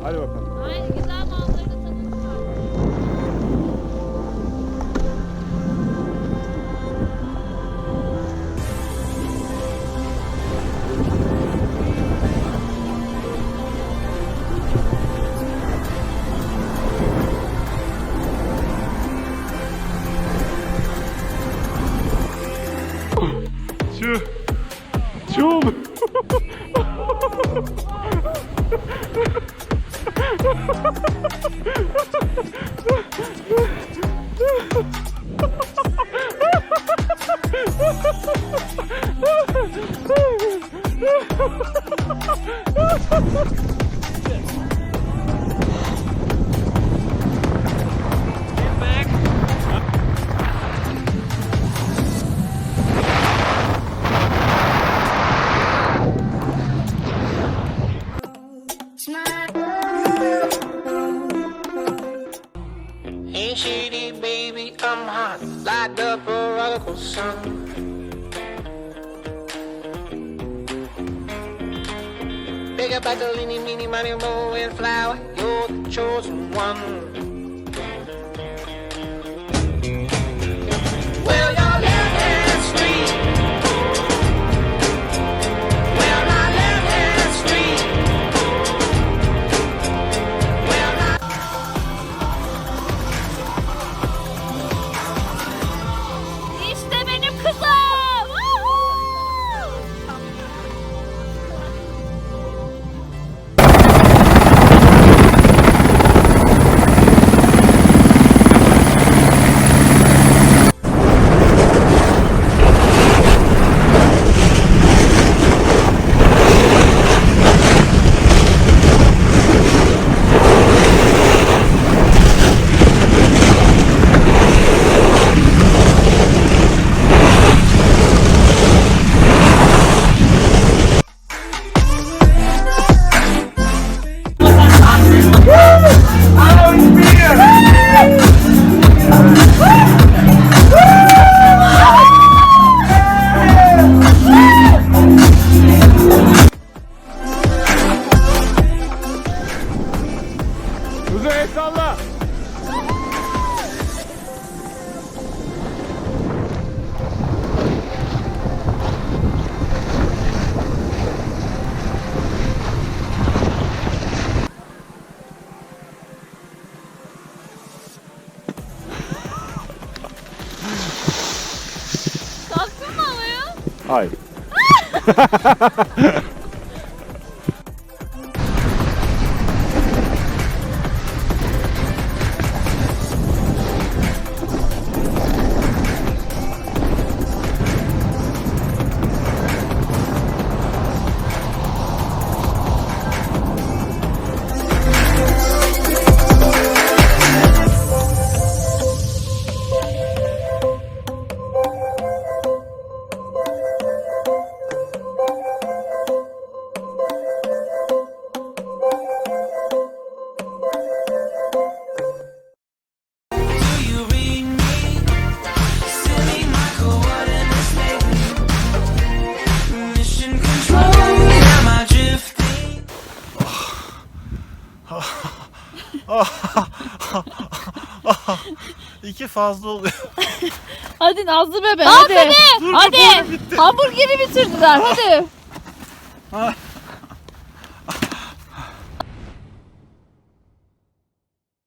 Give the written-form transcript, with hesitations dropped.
Hadi bakalım. Aynen, güzel manzarada tanıtıyor. Şu oldu. Ain't shitty, baby, I'm hot, like the prodigal son. Pick up like a leany, meeny, miny, moe, and flower, you're the chosen one. Well, your left-hand street. Well, my left-hand street. Well, I... İşte benim kızım. Woohoo! Kuzey el salla. Kalktın mı havaya? Hayır. İki fazla oluyor. Hadi Nazlı bebe hadi. Dur, Hadi. dur, bitti. Hamburgeri bitirdiler hadi. Ha.